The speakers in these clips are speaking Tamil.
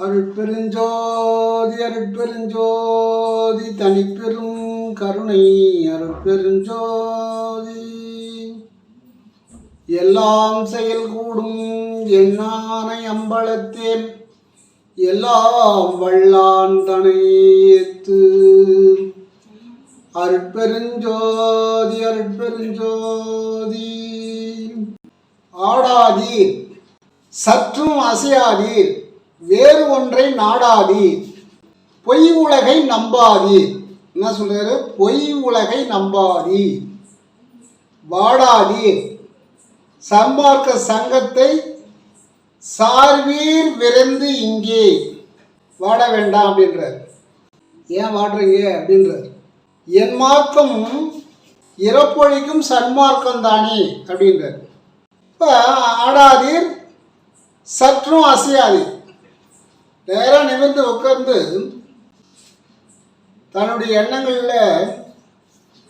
அருட்பெருஞ்சோதி அருட்பெருஞ்சோதி தனிப்பெரும் கருணை அருட்பெருஞ்சோதி. எல்லாம் செயல் கூடும் எண்ணானை அம்பலத்தேன் எல்லாம் வல்லான் தனையேத்து. அருட்பெருஞ்சோதி அருட்பெருஞ்சோதி. ஆடாதீர் சற்றும் அசையாதீர், வேறு ஒன்றை நாடாதீர், பொய் உலகை நம்பாதீர். என்ன சொல்றாரு? பொய் உலகை நம்பாதீர், வாடாதீர், சன்மார்க்க சங்கத்தை சார்வீர் விரைந்து இங்கே. வாட வேண்டாம் அப்படின்றார். ஏன் வாடுறீங்க அப்படின்றார். என் மார்க்கம் இறப்பொழிக்கும் சன்மார்க்கம் தானே அப்படின்றார். இப்போ ஆடாதீர் சற்றும் அசையாதீர், நேராக நிமிர்ந்து உட்கார்ந்து தன்னுடைய எண்ணங்களில்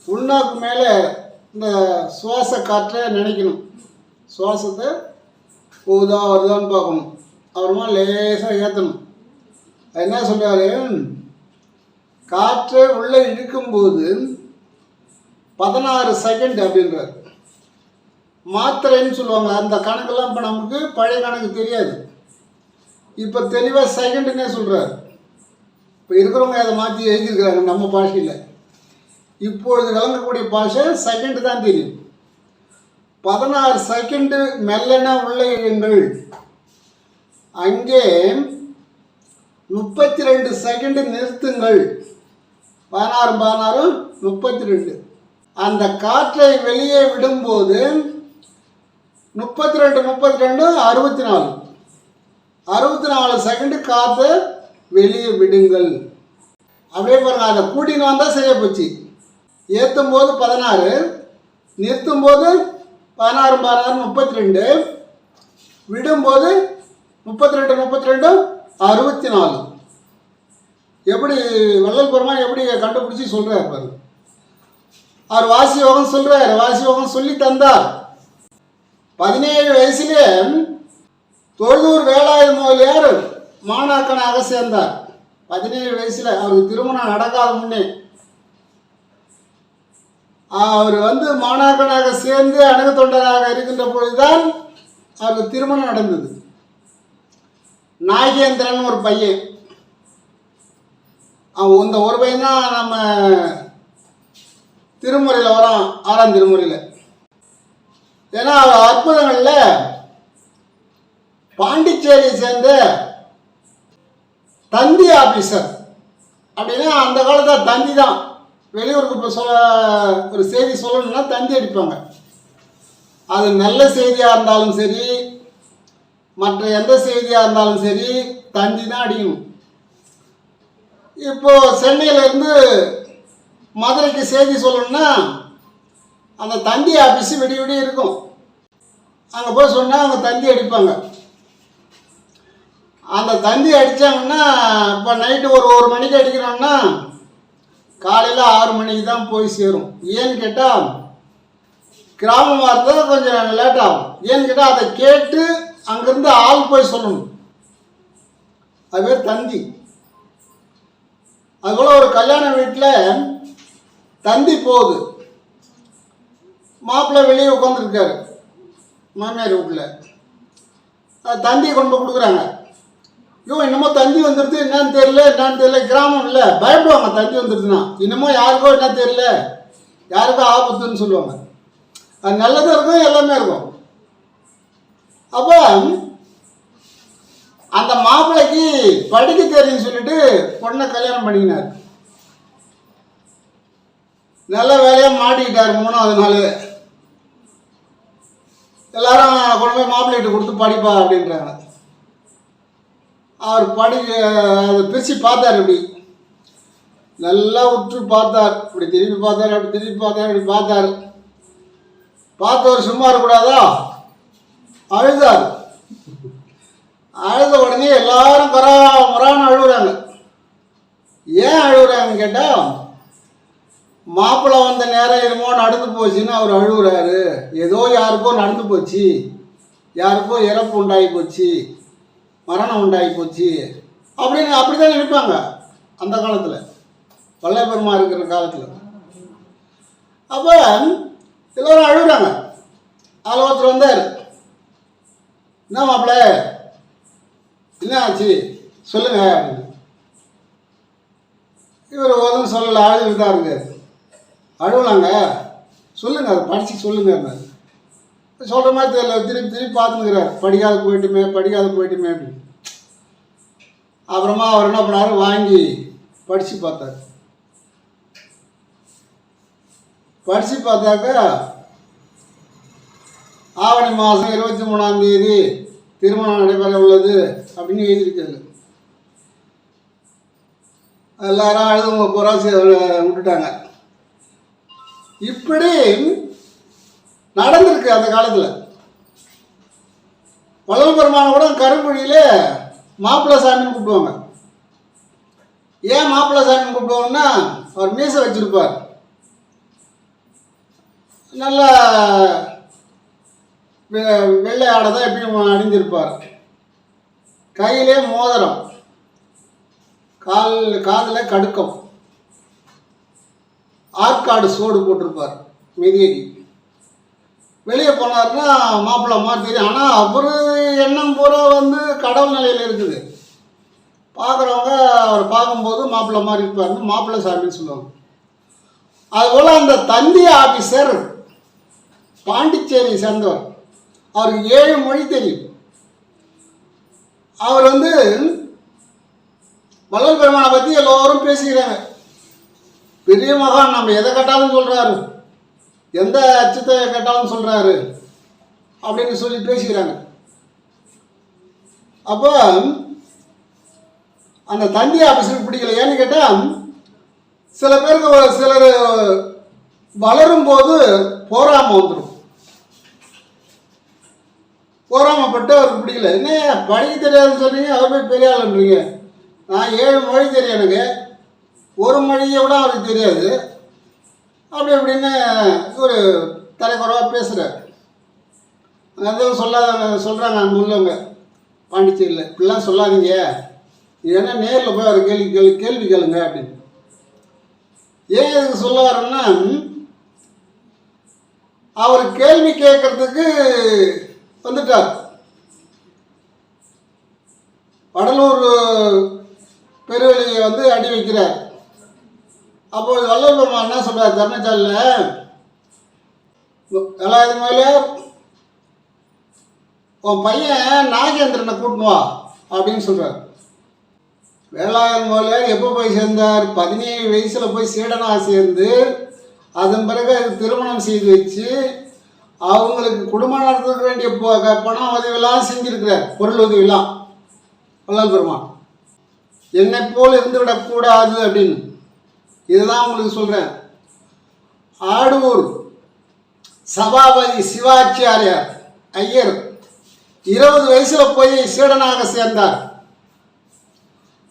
உள்நாக்கு மேலே இந்த சுவாச காற்றை நினைக்கணும். சுவாசத்தை போதா வருதான்னு பார்க்கணும். அப்புறமா லேசாக ஏற்றணும். என்ன சொல்கிறாரு? காற்றை உள்ளே இழுக்கும்போது 16 செகண்ட் அப்படின்றார். மாத்திரைன்னு சொல்லுவாங்க. அந்த கணக்கெல்லாம் இப்போ நமக்கு பழைய கணக்கு தெரியாது. இப்போ தெளிவாக செகண்டுன்னே சொல்கிறார். இப்போ இருக்கிறவங்க அதை மாற்றி எழுதியிருக்கிறாங்க நம்ம பாஷையில். இப்பொழுது விளங்கக்கூடிய பாஷை செகண்டு தான் தெரியும். 16 செகண்டு மெல்லன உள்ள இழுங்கள். அங்கே 32 செகண்டு நிறுத்துங்கள். 16 32. அந்த காற்றை வெளியே விடும்போது 32 64 செகண்டு காற்றை வெளியே விடுங்கள். அப்படியே பாருங்க. அதை கூட்டின்னு வந்தால் செய்ய போச்சு. ஏற்றும் போது 16, நிறுத்தும் போது 16 32, விடும்போது 32 64. எப்படி வள்ளல் பெருமான் எப்படி கண்டுபிடிச்சி சொல்கிறார் பாரு. அவர் வாசி யோகம் சொல்கிறார். வாசி யோகம் சொல்லி தந்தார். 17 வயசுலே தொழுதூர் வேலாயுத முதலியார் மாணாக்கனாக சேர்ந்தார். 17 வயசில் அவருக்கு திருமணம் நடக்காத முன்னே அவர் மாணாக்கனாக சேர்ந்து அணுக தொண்டராக இருக்கின்ற பொழுதுதான் அவருக்கு திருமணம் நடந்தது. நாகேந்திரன் ஒரு பையன். இந்த ஒரு பையன் தான் நம்ம திருமுறையில் வரோம், 6ஆம் திருமுறையில். ஏன்னா அவர் அற்புதங்களில் பாண்டிச்சேரியை சேர்ந்த தந்தி ஆபீசர் அப்படின்னா, அந்த காலத்தில் தந்தி தான். வெளியூருக்கு இப்போ ஒரு செய்தி சொல்லணும்னா தந்தி அடிப்பாங்க. அது நல்ல செய்தியாக இருந்தாலும் சரி, மற்ற எந்த செய்தியாக இருந்தாலும் சரி, தந்தி தான் அடிக்கணும். இப்போது சென்னையிலேருந்து மதுரைக்கு செய்தி சொல்லணும்னா அந்த தந்தி ஆஃபீஸு விடிய விடிய இருக்கும். அங்கே போய் சொன்னால் அவங்க தந்தி அடிப்பாங்க. அந்த தந்தி அடித்தாங்கன்னா இப்போ நைட்டு ஒரு மணிக்கு அடிக்கிறோன்னா காலையில் 6 மணிக்கு தான் போய் சேரும். ஏன்னு கேட்டால் கிராமமாக இருந்தால் கொஞ்சம் லேட் ஆகும். ஏன்னு கேட்டால் அதை கேட்டு அங்கேருந்து ஆள் போய் சொல்லணும். அது பேர் தந்தி. அதுபோல் ஒரு கல்யாண வீட்டில் தந்தி போகுது. மாப்பிள்ளை வெளியே உட்காந்துருக்காரு மாமியார் வீட்டில். தந்தி கொண்டு கொடுக்குறாங்க. இன்னமும் தந்தி வந்துடுது, என்னன்னு தெரியல. கிராமம் இல்லை, பயப்படுவாங்க தந்தி வந்துடுதுன்னா. இன்னமும் யாருக்கோ என்ன தெரியல, யாருக்கோ ஆபத்துன்னு சொல்லுவாங்க. அது நல்லதும் இருக்கும், எல்லாமே இருக்கும். அப்போ அந்த மாப்பிள்ளைக்கு படிக்க தெரியுன்னு சொல்லிட்டு பொண்ணை கல்யாணம் பண்ணிக்கினார். நல்ல வேலையாக மாட்டிக்கிட்டார். 3ஆவது நாள் எல்லாரும் கொண்டு போய் மாப்பிள்ளைகிட்ட கொடுத்து படிப்பா அப்படின்றாங்க. அவர் அதை பிரித்து பார்த்தார். இப்படி நல்லா உற்று பார்த்தார். இப்படி திருப்பி பார்த்தார், அப்படி திருப்பி பார்த்தார், இப்படி பார்த்தார். பார்த்தவர் சும்மா இருக்கக்கூடாதா, அழுதார். அழுத உடனே எல்லாரும் முறான்னு அழுகுறாங்க. ஏன் அழுகுறாங்கன்னு கேட்டால், மாப்பிள்ளை வந்த நேரம் என்னமோ நடந்து போச்சுன்னு அவர் அழுகுறாரு. ஏதோ யாருக்கோ நடந்து போச்சு, யாருக்கோ இறப்பு உண்டாகி போச்சு, மரணம் உண்டாகி போச்சு அப்படின்னு அப்படி தான் நினைப்பாங்க அந்த காலத்தில், வள்ளல் பெருமான் இருக்கிற காலத்தில். அப்போ எல்லோரும் அழுகுறாங்க. அதில் ஒருத்தர் வந்தார், என்ன மாப்பிள்ள என்ன ஆச்சு சொல்லுங்க அப்படின்னு. இவர் ஒன்றும் சொல்லலை, அழுதுட்டு தான் இருக்கார். அழுவலாங்க, சொல்லுங்க அதை படித்து சொல்லுங்க. சொல்கிற மாதிரி தெரியல, திருப்பி திருப்பி பார்த்துக்கிறார், படிக்காத போயிட்டுமே அப்படின்னு. அப்புறமா அவர் என்ன பண்ணார், வாங்கி படித்து பார்த்தார். படித்து பார்த்தாக்கா ஆவணி மாதம் 23ஆம் தேதி திருமணம் நடைபெற உள்ளது அப்படின்னு எழுதியிருக்காரு. எல்லாரும் அழுது புறாசி விட்டுட்டாங்க. இப்படி நடந்திருக்கு அந்த காலத்தில். வள்ளல் பெருமானை கூட கருங்குழியில் மாப்பிள்ளை சாமின்னு கூப்பிடுவாங்க. ஏன் மாப்பிள்ளை சாமின்னு கூப்பிடுவாங்கன்னா, அவர் மீசை வச்சிருப்பார், நல்லா வெள்ளை ஆடை தான் எப்பயும் அணிஞ்சிருப்பார், கையிலே மோதிரம், காதில் கடுக்கம், ஆற்காடு சோடு போட்டிருப்பார் மிதியடி. வெளியே போனார்னா மாப்பிள்ளை மாதிரி தெரியும். ஆனால் அவர் எண்ணம் பூரா கடவுள் நிலையில் இருக்குது. பார்க்குறவங்க அவர் பார்க்கும்போது மாப்பிள்ளை மாதிரி இருப்பார்னு மாப்பிள்ளை சாமின்னு சொல்லுவாங்க. அதுபோல் அந்த தந்தி ஆஃபீஸர் பாண்டிச்சேரி சேர்ந்தவர், அவருக்கு 7 மொழி தெரியும். அவர் வள்ளல் பெருமானை பற்றி எல்லோரும் பேசிக்கிறாங்க. பெரிய மகான், நம்ம எதை கேட்டாலும் சொல்கிறாரு, எந்த அச்சத்தை கேட்டாலும் சொல்கிறாரு அப்படின்னு சொல்லி பேசிக்கிறாங்க. அப்போ அந்த தந்தி ஆஃபீஸருக்கு பிடிக்கல. ஏன்னு கேட்டால், சிலர் வளரும் போது போராமல் வந்துடும். போராமப்பட்டு அவருக்கு பிடிக்கல. என்ன படிக்க தெரியாதுன்னு சொல்றீங்க, அவர் போய் பெரிய ஆளுன்றீங்க. நான் 7 மொழி தெரியும், எனக்கு ஒரு மொழியை விட அவருக்கு தெரியாது அப்படி அப்படின்னு ஒரு தலைக்குறவாக பேசுகிறார். அதுவும் சொல்கிறாங்க அங்கே உள்ளவங்க பாண்டிச்சேரியில், இப்படிலாம் சொல்லாதீங்க, ஏன்னா நேரில் போய் அவர் கேள்வி கேளுங்க அப்படின்னு. ஏன் இதுக்கு சொல்ல வரேன்னா, அவர் கேள்வி கேட்கறதுக்கு வந்துட்டார். வடலூர் பெருவெளியை அடி வைக்கிறார். அப்போது வள்ளல் பெருமான் என்ன சொல்றார், தர்மசாலையில், வேலாயுத முதலியார் உன் பையன் நாகேந்திரனை கூட்டினு வா அப்படின்னு சொல்கிறார். வேலாயுத முதலியார் எப்போ போய் சேர்ந்தார், 17 வயசில் போய் சீடனாக சேர்ந்து அதன் பிறகு திருமணம் செய்து வச்சு அவங்களுக்கு குடும்பம் நடத்துக்க வேண்டிய பணம் உதவியெல்லாம் செஞ்சிருக்கிறார், பொருள் உதவியெல்லாம் வள்ளல் பெருமான். என்னை போல் இருந்துவிடக்கூடாது அப்படின்னு. இதுதான் உங்களுக்கு சொல்கிறேன். ஆடூர் சபாபதி சிவாச்சாரியார் ஐயர் 20 வயசில் போய் சீடனாக சேர்ந்தார்.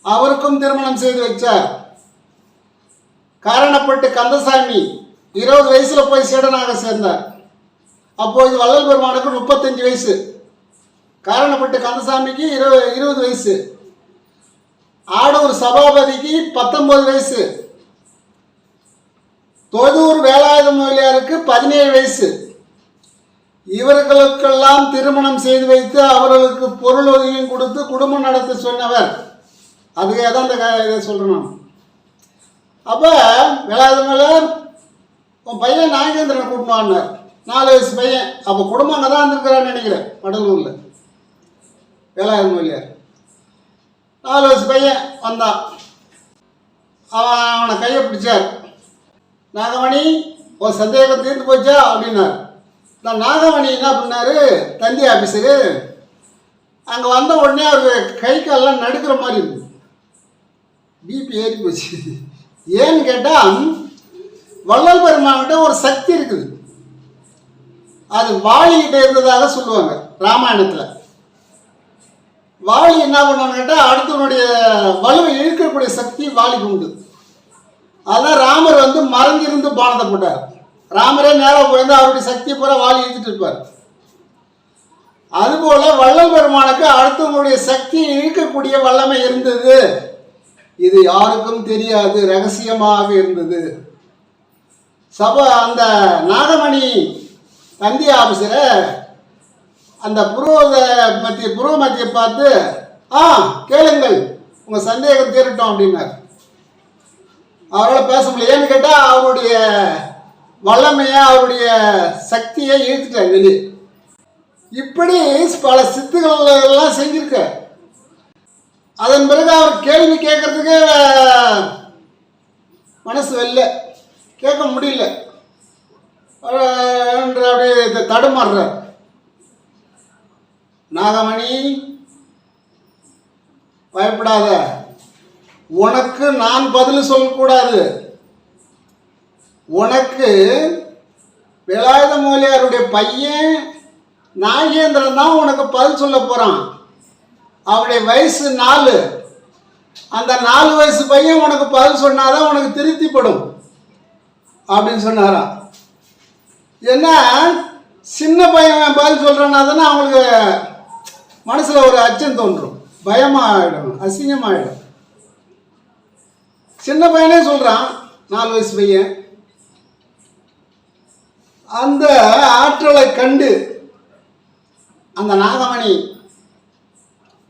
அவருக்கும் திருமணம் செய்து வச்சார். காரணப்பட்டு கந்தசாமி 20 வயசில் போய் சீடனாக சேர்ந்தார். அப்போது வள்ளல் பெருமானுக்கு 35 வயசு, காரணப்பட்டு கந்தசாமிக்கு 20 வயசு, ஆடூர் சபாபதிக்கு 19 வயசு, தொழுதூர் வேலாயுத முதலியாருக்கு 17 வயசு. இவர்களுக்கெல்லாம் திருமணம் செய்து வைத்து அவர்களுக்கு பொருள் உதவியும் கொடுத்து குடும்பம் நடத்த சொன்னவர். அதுக்காக தான் இந்த இதை சொல்கிறேன். அப்போ வேலாயுத முதலியார் உன் பையன் நாகேந்திரனை கூட்டினார், 4 வயசு பையன். அப்போ குடும்பம் அங்கே தான் இருந்திருக்கிறான்னு நினைக்கிறேன், வடலூரில். வேலாயுத முதலியார் 4 வயசு பையன் வந்தான். அவனை கையை பிடிச்சார். நாகமணி ஒரு சந்தேகம் தீர்ந்து போச்சா அப்படின்னார். நான் நாகமணி என்ன பண்ணார், தந்தி ஆஃபீஸரு, அங்கே வந்த உடனே அவர் கை காலெலாம் நடுக்கிற மாதிரி இருக்குது, பிபி ஏறி போச்சு. ஏன்னு கேட்டால், வள்ளல் பெருமான்கிட்ட ஒரு சக்தி இருக்குது, அது வாலிகிட்ட இருந்ததாக சொல்லுவாங்க ராமாயணத்தில். வாலி என்ன பண்ணுவான்னு கேட்டால், அடுத்தவனுடைய வலுவை இழுக்கக்கூடிய சக்தி வாலிக்கு உண்டு. அதான் ராமர் மறைஞ்சிருந்து பானத்தை போட்டார். ராமரே நேராக போயிருந்தால் அவருடைய சக்தியை பூரா வாலி இழுத்துட்டு இருப்பார். அதுபோல வள்ளல் பெருமானுக்கு அடுத்தவங்களுடைய சக்தியை இழுக்கக்கூடிய வல்லமை இருந்தது. இது யாருக்கும் தெரியாது, ரகசியமாக இருந்தது. அந்த நாகமணி தந்தி ஆபீசரை அந்த புருவ மத்தியை பார்த்து கேளுங்கள், உங்க சந்தேகம் தீரட்டும் அப்படின்னார். அவரால் பேச முடியல. ஏன்னு கேட்டால் அவருடைய வல்லமையை, அவருடைய சக்தியை இழுத்துட்டார் வெளியே. இப்படி பல சித்துகள் எல்லாம் செஞ்சிருக்க. அதன் பிறகு அவர் கேள்வி கேட்கறதுக்கு மனசு வெளில கேட்க முடியல. அப்படியே தடுமாறுறார். நாகமணி, பயப்படாத, உனக்கு நான் பதில் சொல்லக்கூடாது. உனக்கு வேலாயுத மூலியாருடைய பையன் நாகேந்திரன் தான் உனக்கு பதில் சொல்ல போறான். அவருடைய வயசு 4. அந்த 4 வயசு பையன் உனக்கு பதில் சொன்னாதான் உனக்கு திருப்திப்படும் அப்படின்னு சொன்னாராம். ஏன்னா சின்ன பையன் பதில் சொல்றேன்னா தானே அவங்களுக்கு மனசுல ஒரு அச்சம் தோன்றும், பயமாயிடும், அசிங்கமாயிடும். சின்ன பையனே சொல்றான், 4 வயசு பையன். அந்த ஆற்றலை கண்டு அந்த நாகமணி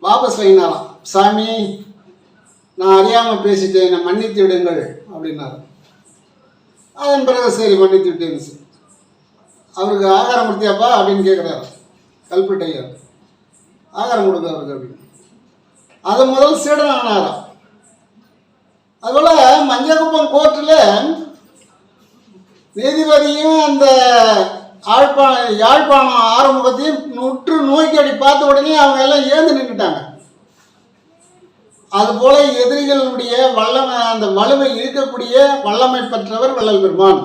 வாபஸ் வாங்கினாராம். சாமி, நான் அறியாமல் பேசிட்டேன், என்னை மன்னித்து விடுங்கள் அப்படின்னாரு. அதன் பிறகு சரி மன்னித்து விட்டேன். அவருக்கு ஆகாரம் கொடுத்தியாப்பா அப்படின்னு கேட்குறாரு கல்பிரட் ஐயர். ஆகாரம் கொடுங்க அவருக்கு அப்படின்னு. அது முதல் சீடன் ஆனாராம். அதுபோல் மஞ்சக்குப்பம் கோர்ட்டில் நீதிபதியும் அந்த யாழ்ப்பாணம் ஆறுமுகத்தையும் நுற்று நோக்கி அப்படி பார்த்த உடனே அவங்க எல்லாம் ஏந்து நின்றுட்டாங்க. அதுபோல எதிரிகளுடைய வல்லமை, அந்த வலுவை இருக்கக்கூடிய வல்லமை பெற்றவர் வள்ளல் பெருமான்.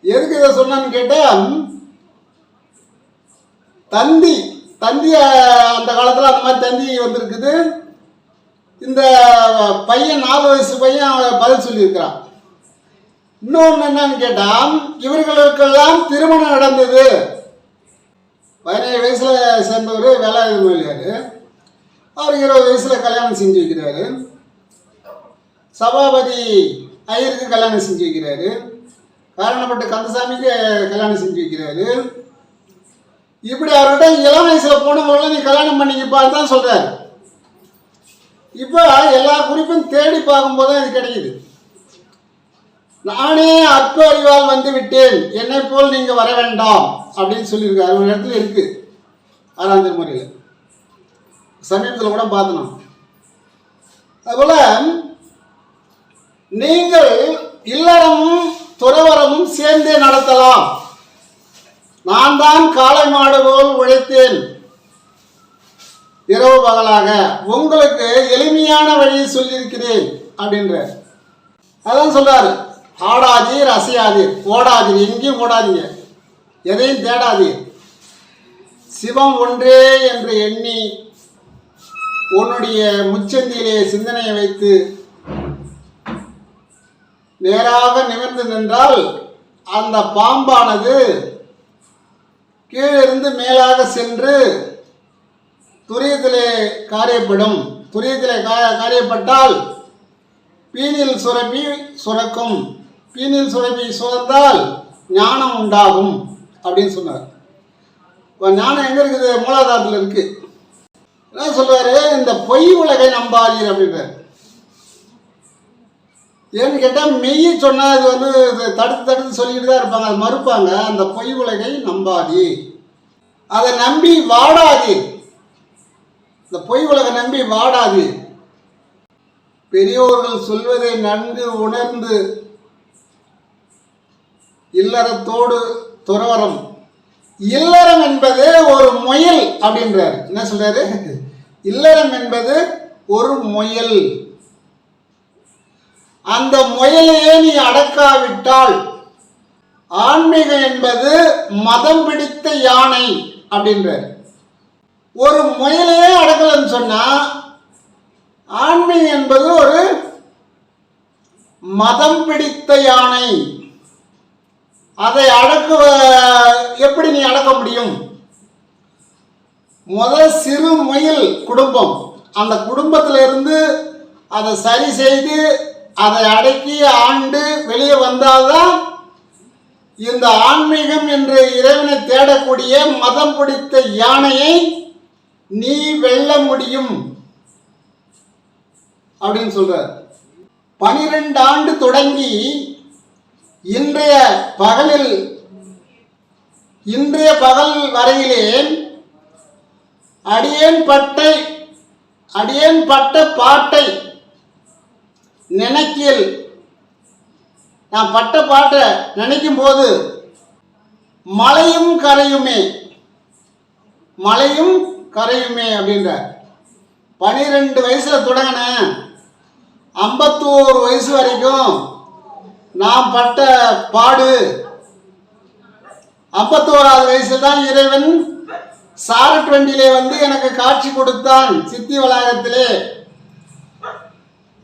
எதுக்கு இதை சொன்னான்னு கேட்டால், தந்தி அந்த காலத்தில் அந்த மாதிரி தந்தி வந்திருக்குது. இந்த பையன் 4 வயசு பையன் பதில் சொல்லியிருக்கிறான். இன்னொன்று என்னன்னு கேட்டால், இவர்களுக்கெல்லாம் திருமணம் நடந்தது. 17 வயசுல சேர்ந்தவர் வேலாயுத மொழியார். அவர் 20 வயசுல கல்யாணம் செஞ்சு வைக்கிறாரு. சபாபதி ஐயருக்கு கல்யாணம் செஞ்சு வைக்கிறாரு. காரணப்பட்ட கந்தசாமிக்கு கல்யாணம் செஞ்சு வைக்கிறாரு. இப்படி அவர்கிட்ட இளம் வயசுல போனவங்கள நீ கல்யாணம் பண்ணிக்கப்பான்னு தான் சொல்றாரு. இப்போ எல்லா குறிப்பும் தேடி பார்க்கும்போது இது கிடைக்குது. நானே அற்ப அறிவால் வந்து விட்டேன், என்னை போல் நீங்க வர வேண்டாம் அப்படின்னு சொல்லியிருக்காரு. ஒரு இடத்துல இருக்கு 6ஆம் திருமுறையில், சமீபத்தில் கூட பார்த்தோம். அதுபோல நீங்கள் இல்லறமும் துறவரமும் சேர்ந்தே நடத்தலாம். நான் தான் காளை மாடு போல் உழைத்தேன் இரவு பகலாக, உங்களுக்கு எளிமையான வழியை சொல்லியிருக்கிறேன் அப்படின்ற. அதான் சொல்றாரு, ஆடாதீர், அசையாதீர், ஓடாதீர், எங்கேயும் ஓடாதீங்க, எதையும் தேடாதீர், சிவம் ஒன்றே என்று எண்ணி உன்னுடைய முச்சந்தியிலே சிந்தனையை வைத்து நேராக நிமிர்ந்து நின்றால் அந்த பாம்பானது கீழிருந்து மேலாக சென்று துரியத்திலே காரியப்படும். துரியத்திலே காரியப்பட்டால் பீனில் சுரப்பி சுரக்கும், பீனில் சுரப்பி சுரந்தால் ஞானம் உண்டாகும் அப்படின்னு சொன்னார். இப்போ ஞானம் எங்கே இருக்குது? மூலாதாரத்தில் இருக்கு. என்ன சொல்றாரு? இந்த பொய் உலகை நம்பாதீர் அப்படின்றார். ஏன்னு கேட்டால் மெய்யை சொன்னால் அது வந்து தடுத்து சொல்லிக்கிட்டு தான் இருப்பாங்க, அது மறுப்பாங்க. அந்த பொய் உலகை நம்பாதி, அதை நம்பி வாடாது. இந்த பொய் உலகை நம்பி வாடாது. பெரியோர்கள் சொல்வதை நன்கு உணர்ந்து இல்லறத்தோடு துறவரம். இல்லறம் என்பது ஒரு முயல் அப்படின்றார். என்ன சொல்றாரு? இல்லறம் என்பது ஒரு முயல். அந்த முயலையே நீ அடக்காவிட்டால், ஆன்மீகம் என்பது மதம் பிடித்த யானை அப்படின்றார். ஒரு முயலையே அடக்கலன்னு சொன்னா, ஆன்மீகம் என்பது ஒரு மதம் பிடித்த யானை. அதை எப்படி நீ அடக்க முடியும்? சிறு முயல் குடும்பம், அந்த குடும்பத்திலிருந்து அதை சரி செய்து அதை அடக்கி ஆண்டு வெளியே வந்தால்தான் இந்த ஆன்மீகம் என்று இறைவனை தேடக்கூடிய மதம் பிடித்த யானையை நீ வெல்ல முடியும் அப்படின்னு சொல்றார். 12 ஆண்டு தொடங்கி இன்றைய பகல் வரையிலே அடியேன் பட்ட பாட்டை நினைக்கில், நான் பட்ட பாட்டை நினைக்கும் போது மலையும் கரையுமே அப்படின்ற. 12 வயசுல தொடங்கினேன், 51 வயசு வரைக்கும் நான் பட்ட பாடு. 51வது வயசுல தான் இறைவன் சாரட் வண்டியிலே வந்து எனக்கு காட்சி கொடுத்தான் சித்தி வளாகத்திலே.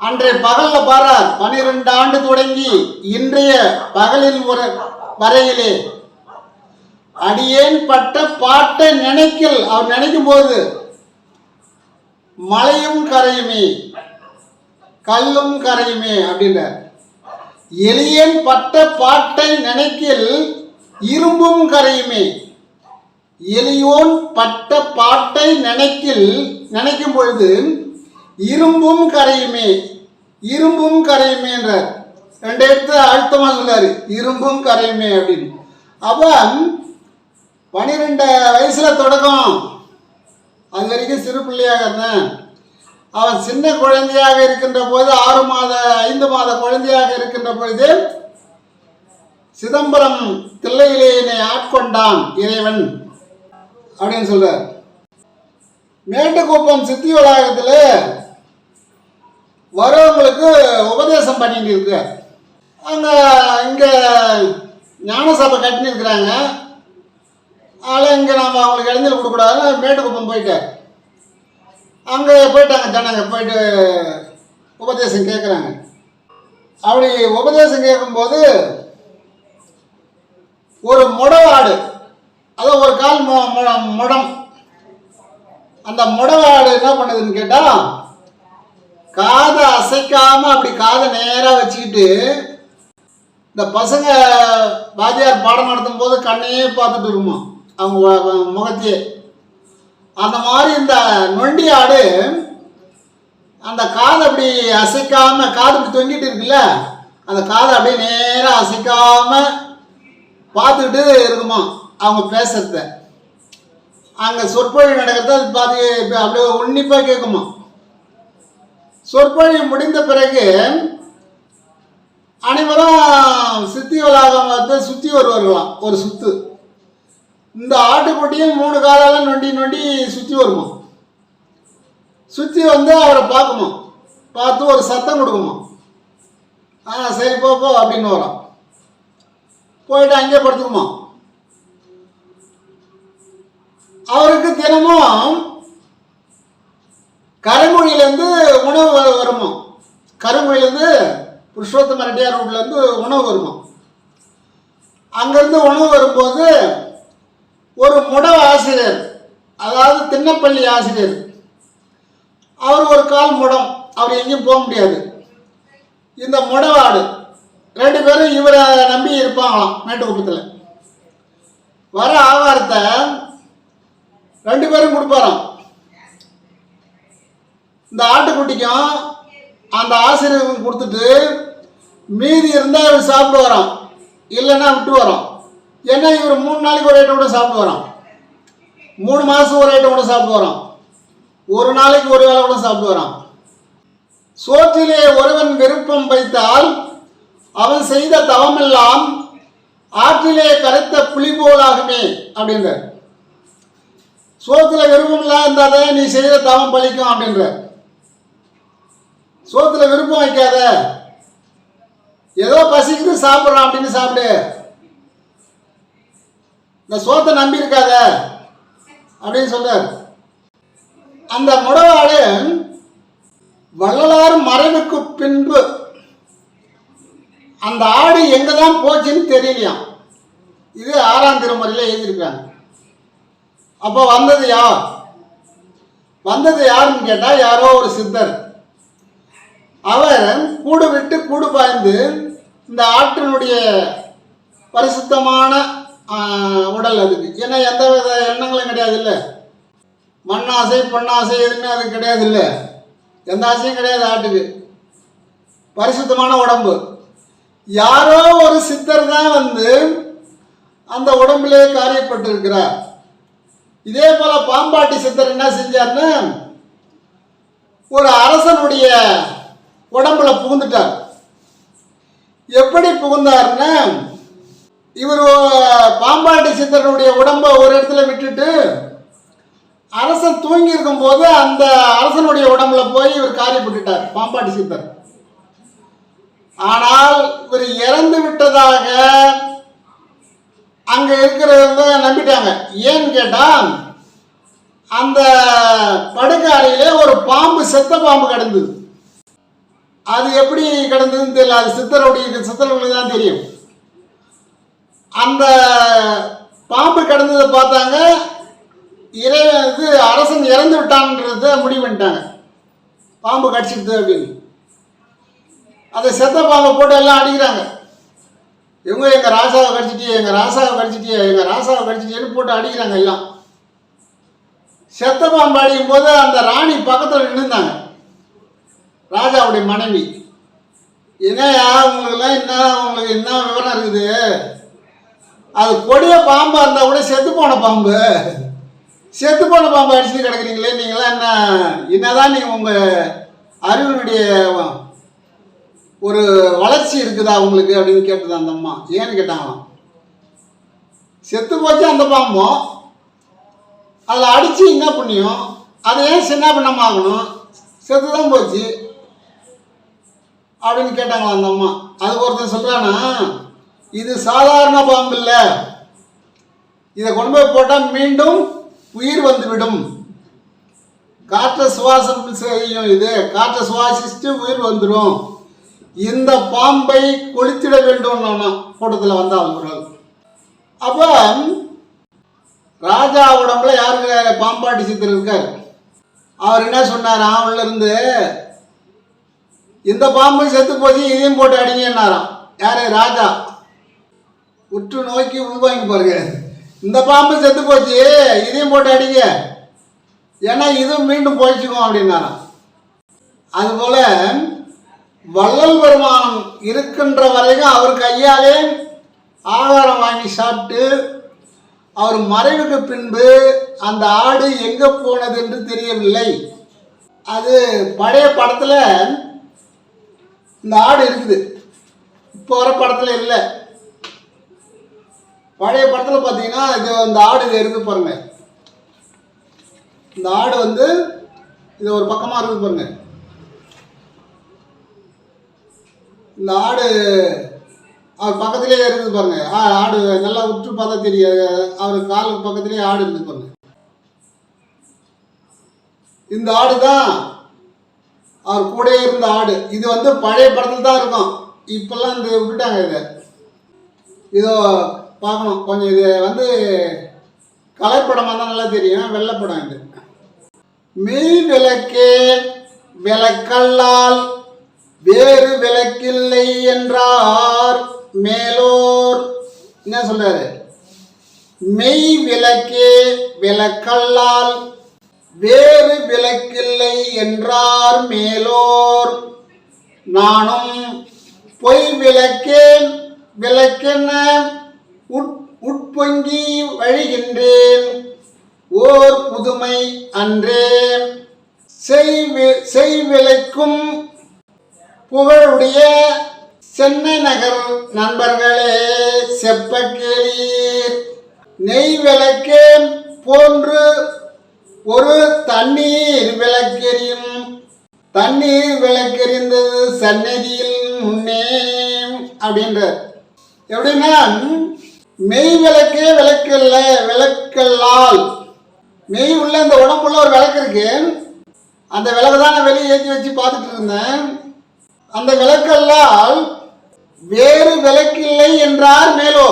அன்றைய பகல்ல பாரார், 12 ஆண்டு தொடங்கி இன்றைய பகலில் வரையிலே அடியேன் பட்ட பாட்டை நினைக்கல். அவர் நினைக்கும் போது மலையும் கரையுமே கல்லும் கரையுமே அப்படின்றார். எளியன் பட்ட பாட்டை நினைக்கில் இரும்பும் கரையுமே. எளியோன் பட்ட பாட்டை நினைக்கும் பொழுது இரும்பும் கரையுமே என்றார். 2 இடத்துல அழுத்தமா சொல்லாரு, இரும்பும் கரையுமே அப்படின்னு. அவன் 12 வயசுல தொடக்கம், அது வரைக்கும் சிறு பிள்ளையாக இருந்தான். அவன் சின்ன குழந்தையாக இருக்கின்ற போது 5 மாத குழந்தையாக இருக்கின்ற பொழுது சிதம்பரம் தில்லையிலே என்னை ஆட்கொண்டான் இறைவன் அப்படின்னு சொல்றார். மேட்டுக்குப்பம் சித்தி வளாகத்தில் வரவங்களுக்கு உபதேசம் பண்ணிட்டு இருக்க. இங்கே ஞானசபை கட்டின்னு இருக்கிறாங்க. அதனால் இங்கே நாம் அவங்களுக்கு இடைஞ்சல் கொடுக்கூடாதுன்னு மேட்டுக்குப்பம் போயிட்டார். அங்கே போயிட்டாங்க ஜனங்க, போயிட்டு உபதேசம் கேட்குறாங்க. அப்படி உபதேசம் கேட்கும்போது ஒரு முடவாடு, அதான் ஒரு கால் முடம், அந்த முடவாடு என்ன பண்ணுதுன்னு கேட்டால் காதை அசைக்காம அப்படி காதை நேராக வச்சுக்கிட்டு, இந்த பசங்க வாத்தியார் பாடம் நடத்தும் போது கண்ணையே பார்த்துட்டு இருக்குமா அவங்க முகத்தையே. அந்த மாதிரி இந்த நொண்டி ஆடு அந்த காதை அப்படி அசைக்காம, காது அப்படி தொங்கிட்டு இருக்குல்ல, அந்த காதை அப்படியே நேராக அசைக்காம பார்த்துக்கிட்டு இருக்குமா அவங்க பேசுறத. அங்கே சொற்பொழி நடக்கிறத அது பார்த்து அப்படியே உன்னிப்பாக கேட்குமா. சொற்பொழி முடிந்த பிறகு அனைவரும் சித்தி வளாகம் வந்து சுற்றி வருவார்களாம். ஒரு சுத்து இந்த ஆட்டுக்குட்டியும் 3 காலால நொண்டி சுற்றி வருமா. சுற்றி வந்து அவரை பார்க்குமா, பார்த்து ஒரு சத்தம் கொடுக்குமா. சரி போ அப்படின்னு வரோம். போயிட்டு அங்கே படுத்துக்குமா. அவருக்கு தினமும் கருங்குழியிலேருந்து உணவு வருமா. கருங்குழியிலேருந்து புருஷோத்தம ரெட்டியார் ரோட்லேருந்து உணவு வருமா. அங்கேருந்து உணவு வரும்போது ஒரு முடவ ஆசிரியர், அதாவது திண்ணப்பள்ளி ஆசிரியர், அவர் ஒரு கால் முடம், அவர் எங்கேயும் போக முடியாது. இந்த முடவாடு 2 பேரும் இவரை நம்பி இருப்பாங்களாம். மேட்டுக்குப்பத்தில் வர ஆகாரத்தை 2 பேரும் கொடுப்பாராம். இந்த ஆட்டுக்குட்டிக்கும் அந்த ஆசிரியருக்கும் கொடுத்துட்டு மீதி இருந்தால் இவர் சாப்பிட்டு வரோம், இல்லைன்னா விட்டு வரோம். ஏன்னா இவர் 3 நாளைக்கு ஒரு ஐட்டம் கூட சாப்பிட்டு வரோம், 3 மாதம் ஒரு ஐட்டம் கூட சாப்பிட்டு வரோம், ஒரு நாளைக்கு ஒரு வேளை கூட சாப்பிட்டு வரோம். சோற்றிலே ஒருவன் விருப்பம் வைத்தால் அவன் செய்த தவமெல்லாம் ஆற்றிலே கரைத்த புலி போலாகுமே அப்படின்ற. சோத்துல விருப்பம் இல்லாத இருந்தாதே நீ செய்த தவம் பலிக்கும் அப்படின்ற. சோத்துல விருப்பம் வைக்காத, ஏதோ பசிக்குது சாப்பிட்றான் அப்படின்னு சாப்பிடு, இந்த சோத்தை நம்பி இருக்காத அப்படின்னு சொல்றார். அந்த முடவாடு வள்ளலார் மறைவுக்கு பின்பு அந்த ஆடு எங்கே தான் போச்சுன்னு தெரியலையாம். இது 6ஆம் திருமுறையில் எழுதியிருக்காங்க. அப்போ வந்தது யார்? வந்தது யாருன்னு கேட்டால் யாரோ ஒரு சித்தர். அவர் கூடு விட்டு கூடு பாய்ந்து இந்த ஆற்றினுடைய பரிசுத்தமான உடல் அதுக்கு. ஏன்னா எந்த வித எண்ணங்களும் கிடையாது இல்லை, மண்ணாசை பொன்னாசை எதுவுமே அதுக்கு கிடையாது இல்லை, எந்த ஆசையும் கிடையாது ஆட்டுக்கு. பரிசுத்தமான உடம்பு. யாரோ ஒரு சித்தர் தான் வந்து அந்த உடம்புலே காரியப்பட்டிருக்கிறார். இதே போல பாம்பாட்டி சித்தர் என்ன செஞ்சார்னு ஒரு அரசனுடைய உடம்புல புகுந்துட்டார். எப்படி புகுந்தார்னு, இவர் பாம்பாட்டி சித்தருடைய உடம்பை ஒரு இடத்துல விட்டுட்டு அரசன் தூங்கி இருக்கும் போது அந்த அரசனுடைய உடம்புல போய் இவர் காரியப்பட்டுட்டார் பாம்பாட்டி சித்தர். ஆனால் இவர் இறந்து விட்டதாக அங்க இருக்கிறவங்க நம்பிட்டாங்க. ஏன்னு கேட்டா அந்த படுக்கை அறையிலே ஒரு பாம்பு, செத்த பாம்பு கிடந்தது. அது எப்படி கிடந்ததுன்னு தெரியல, அது சித்தர்களுக்கு தான் தெரியும். அந்த பாம்பு கிடந்ததை பார்த்தாங்க, அரசன் இறந்து விட்டான்றத முடிவு பண்ணிட்டாங்க, பாம்பு கடிச்சிடுது அப்படின்னு. அதை செத்த பாம்பை போட்டு எல்லாம் அடிக்கிறாங்க. இவங்க எங்கள் ராசாவை கடிச்சிட்டியே, எங்கள் ராசாவை கடிச்சிட்டியே, எங்கள் ராசாவை கடிச்சிட்டியேன்னு போட்டு அடிக்கிறாங்க எல்லாம். செத்த பாம்பு அடிக்கும் போது அந்த ராணி பக்கத்தில் நின்றுந்தாங்க, ராஜாவுடைய மனைவி. என்னையா உங்களுக்குலாம் உங்களுக்கு என்ன விவரம் இருக்குது, அது கொடிய பாம்பாக இருந்தால் கூட செத்து போன பாம்பு அடிச்சுட்டு கிடக்குறீங்களே, நீங்களாம் என்னதான் நீங்கள் உங்கள் அறிவினுடைய ஒரு வளர்ச்சி இருக்குதா உங்களுக்கு அப்படின்னு கேட்டது அந்த அம்மா. ஏன்னு கேட்டாங்களாம், செத்து போச்சு அந்த பாம்பும், அதில் அடித்து என்ன புண்ணியம், அதை ஏன் சின்ன பின்னமாகணும், செத்து தான் போச்சு அப்படின்னு கேட்டாங்களாம் அந்த அம்மா. அதுக்கு ஒருத்தர் சொல்கிறானா, இது சாதாரண பாம்பு இல்லை, இதை கொண்டு போய் போட்டால் மீண்டும் உயிர் வந்துவிடும், காற்றை சுவாசம் செய்யும், இது காற்றை சுவாசிச்சுட்டு உயிர் வந்துடும், இந்த பாம்பை கொளுத்திட வேண்டும் கூட்டத்தில் வந்த அவர்கள். அப்போ ராஜா உடம்புல யாருக்கு பாம்பாட்டி சித்தர் இருக்கார். அவர் என்ன சொன்னாராம், உள்ள இருந்து இந்த பாம்பு செத்து போச்சு, இதையும் போட்டு அடிங்கன்னாராம். யாரு? ராஜா. உற்று நோக்கி உள்வாங்கி பாருங்க, இந்த பாம்பு செத்து போச்சு, இதையும் போட்டு அடிங்க, ஏன்னா இதுவும் மீண்டும் போயிச்சுக்கும் அப்படின்னாராம். அதுபோல வள்ளல் பெருமான் இருக்கின்ற வரைக்கும் அவர் கையாலே ஆகாரம் வாங்கி சாப்பிட்டு, அவர் மறைவுக்கு பின்பு அந்த ஆடு எங்கே போனது என்று தெரியவில்லை. அது பழைய படத்தில் இந்த ஆடு இருக்குது, இப்போ வர படத்தில் இல்லை. பழைய படத்தில் பார்த்தீங்கன்னா இந்த ஆடு இது இருக்குது பாருங்க, இந்த ஆடு வந்து இது ஒரு பக்கமாக இருக்குது பாருங்க. இந்த ஆடு அவர் பக்கத்துலேயே இருக்குது பாருங்க, ஆடு நல்லா உற்று பார்த்தா தெரியாது, அவர் காலுக்கு பக்கத்துலேயே ஆடு இருக்குது பாருங்க. இந்த ஆடு தான் அவர் கூட இருந்த ஆடு. இது வந்து பழைய படத்தில் தான் இருக்கும், இப்பெல்லாம் இந்த விட்டுட்டாங்க. இதோ பார்க்கணும் கொஞ்சம், இது வந்து கலைப்படமாக தான் நல்லா தெரியும், வெள்ளைப்படம். இது மெய் விளக்கே விளக்கல்லால் வேறு விளக்கில்லை என்றார் மேலோர். என்ன சொல்றாரு? மெய் விளக்கே விளக்கல்லால் வேறு விளக்கில்லை என்றார் மேலோர், நானும் பொய் விளக்கேன் விளக்கென்ன உட்பொங்கி வழிகின்றேன், ஓர் புதுமை அன்றே செய் விளக்கும் புகழுடைய சென்னை நகர் நண்பர்களே செப்ப கேளீர், நெய் விளக்கே போன்று ஒரு தண்ணீர் விளக்கெரியும், தண்ணீர் விளக்கெறிந்தது சந்நிதியில் முன்னே அப்படின்றார். எப்படின்னா, மெய் விளக்கே விளக்கல்ல விளக்கல்லால், மெய் உள்ள இந்த உடம்புள்ள ஒரு விளக்கு இருக்கு, அந்த விளக்கு தான் நான் வெளியே ஏற்றி வச்சு பார்த்துட்டு இருந்தேன். அந்த விளக்கல்லால் வேறு விளக்கில்லை என்றார் மேலோ.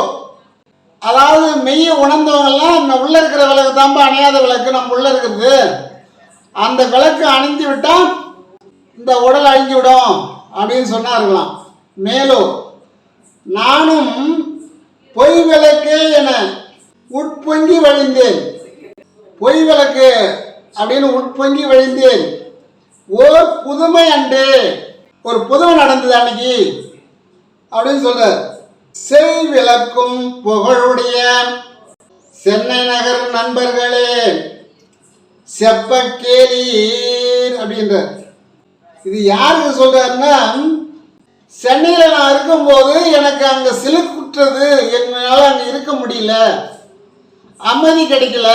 அதாவது மெய்யை உணர்ந்தவங்கெல்லாம் நம்ம உள்ள இருக்கிற விளக்கு தாம்பா அணையாத விளக்கு, நம்ம உள்ள இருக்கிறது, அந்த விளக்கு அணைந்து விட்டால் இந்த உடல் அழிஞ்சு விடும் அப்படின்னு சொன்னார்களாம். மேலும் நானும் பொய் விளக்கே என உட்பொங்கி வழிந்தேன். பொய் விளக்கு அப்படின்னு உட்பொங்கி வழிந்தேன். ஓர் புதுமை அன்று, ஒரு புதுமை நடந்தது அன்னைக்கு அப்படின்னு சொல்ற. செய் விளக்கும் புகழுடைய சென்னை நகர் நண்பர்களே செப்ப கேளீர் அப்படின்ற. இது யாருக்கு சொல்றாருன்னா, சென்னையில் நான் இருக்கும்போது எனக்கு அங்கே சிலுக்குற்றது, என்னால் அங்கே இருக்க முடியல, அமைதி கிடைக்கல.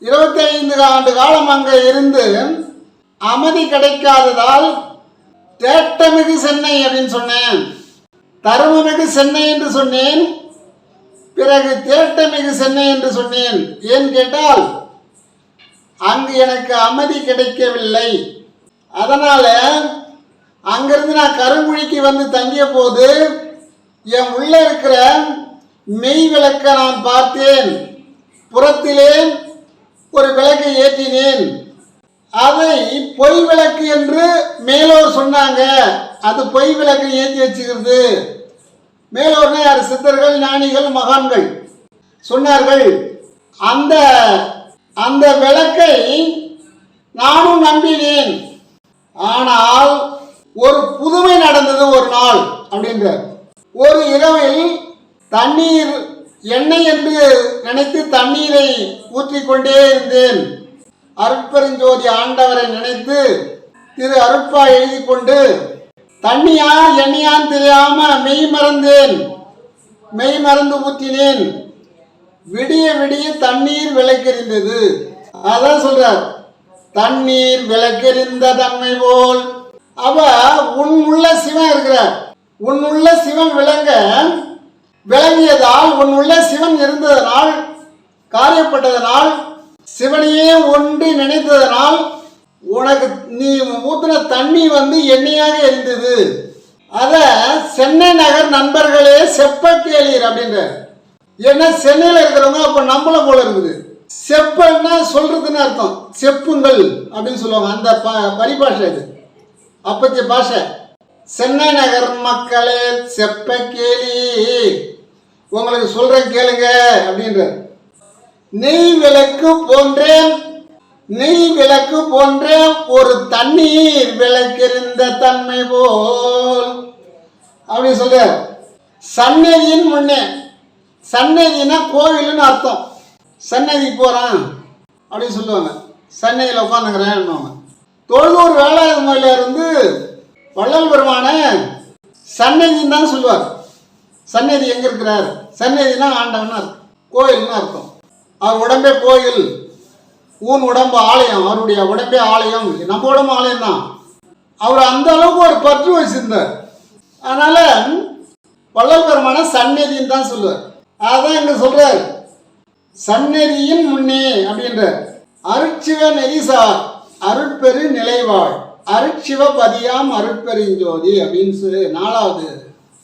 25 ஆண்டு காலம் அங்கே இருந்து அமைதி கிடைக்காததால் தேட்டமிகு சென்னை அப்படின்னு சொன்னேன், தருமமிகு சென்னை என்று சொன்னேன், பிறகு தேட்டமிகு சென்னை என்று சொன்னேன். ஏன் கேட்டால் அங்கு எனக்கு அமைதி கிடைக்கவில்லை. அதனால அங்கிருந்து நான் கருங்குழிக்கு வந்து தங்கிய போது என் உள்ள இருக்கிற மெய் விளக்க நான் பார்த்தேன். புறத்திலே ஒரு விளக்கை ஏற்றினேன். அதை பொய் விளக்கு என்று மேலோர் சொன்னாங்க. அது பொய் விளக்கு ஏற்றி வச்சுக்கிறது. மேலோர்னா யார்? சித்தர்கள், ஞானிகள், மகான்கள் சொன்னார்கள். அந்த அந்த விளக்கை நானும் நம்பினேன். ஆனால் ஒரு புதுமை நடந்தது ஒரு நாள் அப்படின்ற. ஒரு இரவில் தண்ணீர் எண்ணெய் என்று நினைத்து தண்ணீரை ஊற்றிக்கொண்டே இருந்தேன். அருட்பெருஞ்சோதி ஆண்டவரை நினைத்து திரு அருட்பா எழுதி கொண்டு தண்ணியா எண்ணெயான்னு தெரியாம மெய் மறந்தேன். மெய் மறந்து ஊற்றினேன். விடிய விடிய தண்ணீர் விளக்கெறிந்தது. அதான் சொல்றார், தண்ணீர் விளக்கெறிந்த தன்மை போல். அவ உன் உள்ள சிவன் இருக்கிறார். உன் உள்ள சிவன் விளங்கியதால், உன் உள்ள சிவன் இருந்ததனால், காரியப்பட்டதனால், சிவனையே ஒன்று நினைத்ததனால் உனக்கு நீ ஊத்தின தண்ணி எண்ணெயாக எரிந்தது. அத சென்னை நகர் நண்பர்களே செப்ப கேளீர் அப்படின்ற. ஏன்னா சென்னையில் இருக்கிறவங்க அப்ப நம்மள போல இருக்குது. செப்பன்னா சொல்றதுன்னு அர்த்தம், செப்புங்கள் அப்படின்னு சொல்லுவாங்க. அந்த பரிபாஷை இது, அப்பத்திய பாஷை. சென்னை நகர் மக்களே செப்ப கேளி, உங்களுக்கு சொல்றேன் கேளுங்க அப்படின்ற. நெய் விளக்கு போன்ற ஒரு தண்ணீர் விளக்கெறிந்த தன்மை போல் அப்படி சொல்ற. சன்னதியின் முன்னே, சன்னதினா கோவில்னு அர்த்தம். சன்னதி போறான் அப்படின்னு சொல்லுவாங்க. சன்னதியில் உட்காந்துக்கிறேன். தொழுதூர் வேளாண்மையில இருந்து வள்ளல் பெருமான சன்னதின்னு தான் சொல்லுவார். சன்னதி எங்க இருக்கிறார்? சன்னதினா ஆண்டவன் அர்த்தம், கோயில்னு அர்த்தம். அவர் உடம்பே கோயில், ஊன் உடம்பு ஆலயம், அவருடைய உடம்பே ஆலயம், நம்ம உடம்பு ஆலயம் தான். அவர் அந்த அளவுக்கு ஒரு பற்று வச்சிருந்தார். அதனால வள்ளல் பெருமான சன்னதின்னு தான் சொல்லுவார். அதான் இங்க சொல்றார், சன்னதியின் முன்னே அப்படின்ற. அருட்சிவ நெறிசார் அருட்பெரு நிலைவாழ் அருட்சிவ பதியாம் அருட்பெருஞ்சோதி அப்படின்னு சொல்லி 4வது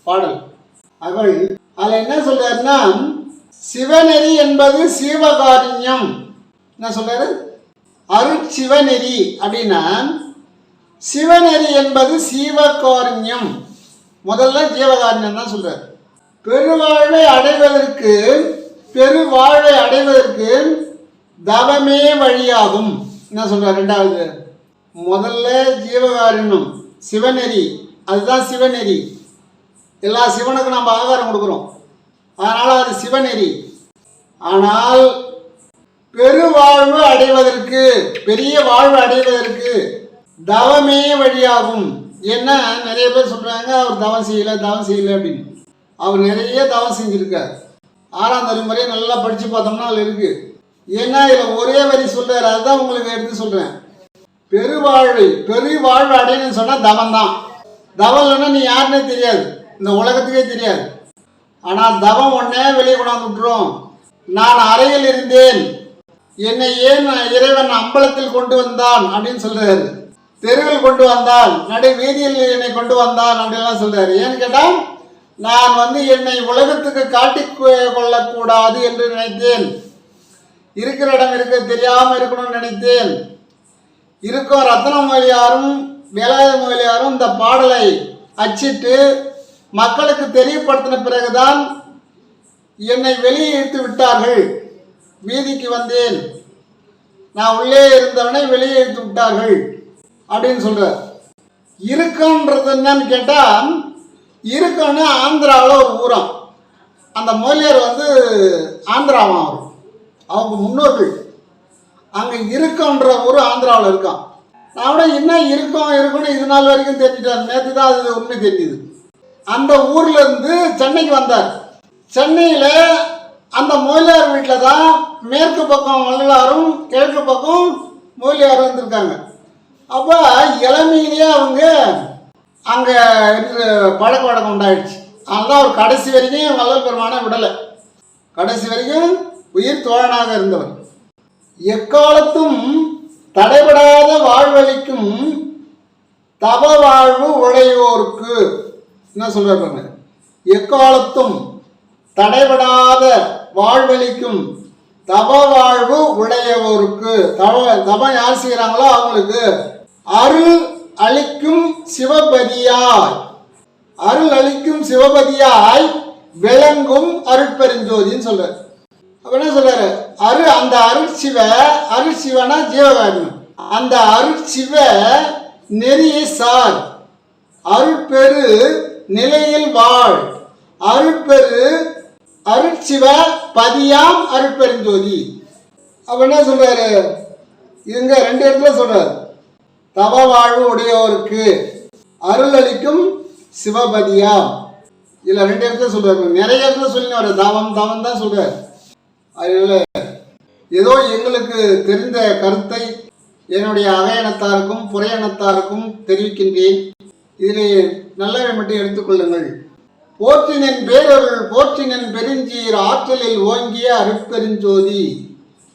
பாடல். அவள் அதில் என்ன சொல்றாருன்னா, சிவநெறி என்பது சீவகாரியம். என்ன சொல்றாரு? அருட்சிவநெறி அப்படின்னா சிவநெறி என்பது சீவகாரியம். முதல்ல ஜீவகாரியம் தான் சொல்றாரு. பெருவாழ்வை அடைவதற்கு தவமே வழியாகும். என்ன சொல்றார்? 2வது முதல்ல ஜீவகாரியம் சிவநெறி, அதுதான் சிவநெறி. எல்லா சிவனுக்கும் நம்ம ஆகாரம் கொடுக்குறோம், அதனால அது சிவநெறி. ஆனால் பெருவாழ்வு அடைவதற்கு, பெரிய வாழ்வு அடைவதற்கு தவமே வழியாகும். என்ன நிறைய பேர் சொல்றாங்க, அவர் தவம் செய்யல அப்படின்னு. அவர் நிறைய தவம் செஞ்சிருக்கார். 6ஆம் தலைமுறை நல்லா படிச்சு பார்த்தோம்னா அதில் இருக்கு. ஏன்னா இதில் ஒரே வரி சொல்றாரு, அதுதான் உங்களுக்கு எடுத்து சொல்றேன். பெருவாழ்வு அடையணும்னு சொன்னா தவம் தான். தவம் இல்லைன்னா நீ யாருன்னே தெரியாது, இந்த உலகத்துக்கே தெரியாது. ஆனால் தவம் ஒன்னே வெளியே கொண்டாந்து விட்டுரும். நான் அறையில் இருந்தேன், என்னை ஏன் இறைவன் அம்பலத்தில் கொண்டு வந்தான் அப்படின்னு சொல்றாரு. தெருவில் கொண்டு வந்தான், நடு வீதியில் என்னை கொண்டு வந்தான் அப்படின்லாம் சொல்றாரு. ஏன்னு கேட்டால், நான் என்னை உலகத்துக்கு காட்டிக் கொள்ளக்கூடாது என்று நினைத்தேன். இருக்கிற இடம் இருக்க தெரியாம இருக்கணும்னு நினைத்தேன். இருக்கும் ரத்ன மொழியாரும் வேலாயுத மொழியாரும் இந்த பாடலை அச்சிட்டு மக்களுக்கு தெரியப்படுத்தின பிறகுதான் என்னை வெளியே இழுத்து விட்டார்கள். வீதிக்கு வந்தேன், நான் உள்ளே இருந்தவனை வெளியே இழுத்து விட்டார்கள் அப்படின்னு சொல்றார். இருக்கன்றது என்னன்னு கேட்டால், இருக்கன்னு ஆந்திராவில் ஒரு ஊரம். அந்த மொழியார் ஆந்திராவான். அவங்க முன்னோர்கள் அங்கே இருக்கன்ற ஊர் ஆந்திராவில் இருக்கான். நான் கூட என்ன இருக்கும்னு இது நாள் வரைக்கும் தெரிஞ்சுட்டேன். நேற்று தான் அது உண்மை தெரிஞ்சுது. அந்த ஊர்ல இருந்து சென்னைக்கு வந்தார். சென்னையில் அந்த மொழியார் வீட்டில் தான் மேற்கு பக்கம் வள்ளலாரும் கிழக்கு பக்கம் மொழியாரும் வந்திருக்காங்க. அப்போ இளமையிலேயே அவங்க அங்கே பழக்க வழக்கம் உண்டாயிடுச்சு. அதனால அவர் கடைசி வரைக்கும் வள்ளல் பெருமானை விடலை. கடைசி வரைக்கும் உயிர் தோழனாக இருந்தவர். எக்காலத்தும் தடைபடாத வாழ்வழிக்கும் தவ வாழ்வு உடையோருக்கு என்ன சொல்றாங்க? எக்காலத்தும் தடைபடாத வாழ்வழிக்கும் தவ வாழ்வு உடையவோருக்கு. தவம் யார் செய்கிறாங்களோ அவங்களுக்கு அருள் அளிக்கும் சிவபதியாய், அருள் அளிக்கும் சிவபதியாய் விளங்கும் அருட்பெருஞ்சோதின்னு சொல்றாரு. அப்ப என்ன சொல்றாரு? அந்த அருட்சிவனா ஜீவகாரணம். அந்த அருட்சிவ நெறியை சார், அருட்பெரு நிலையில் வாழ், அருட்பெரு அருட்சிவ பதியாம் அருட்பெருஞ்சோதி. அப்ப என்ன சொல்றாரு? இங்க ரெண்டு இடத்துல சொல்றாரு. தவ வாழ்வு உடையோருக்கு அருள் அளிக்கும் சிவபதியாம். இல்ல ரெண்டு இடத்துல சொல்றாரு. நிறைய இடத்துல சொல்லி தவம் தான் சொல்றாரு. அதனால ஏதோ எங்களுக்கு தெரிந்த கருத்தை என்னுடைய அகையனத்தாருக்கும் புறையனத்தாருக்கும் தெரிவிக்கின்றேன். இதிலே நல்லவை மட்டும் எடுத்துக்கொள்ளுங்கள். போற்றினின் பேரருள் போற்றினின் பெருஞ்சீர் ஆற்றலில் ஓங்கிய அருட்பெருஞ்சோதி,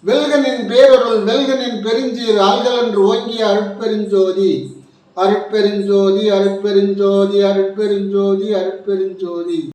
வெல்கனின் பேரருள் வெல்கனின் பெருஞ்சீர் ஆள்கள் என்று ஓங்கிய அருட்பெருஞ்சோதி, அருட்பெருஞ்சோதி அருட்பெருஞ்சோதி அருட்பெருஞ்சோதி அருட்பெருஞ்சோதி.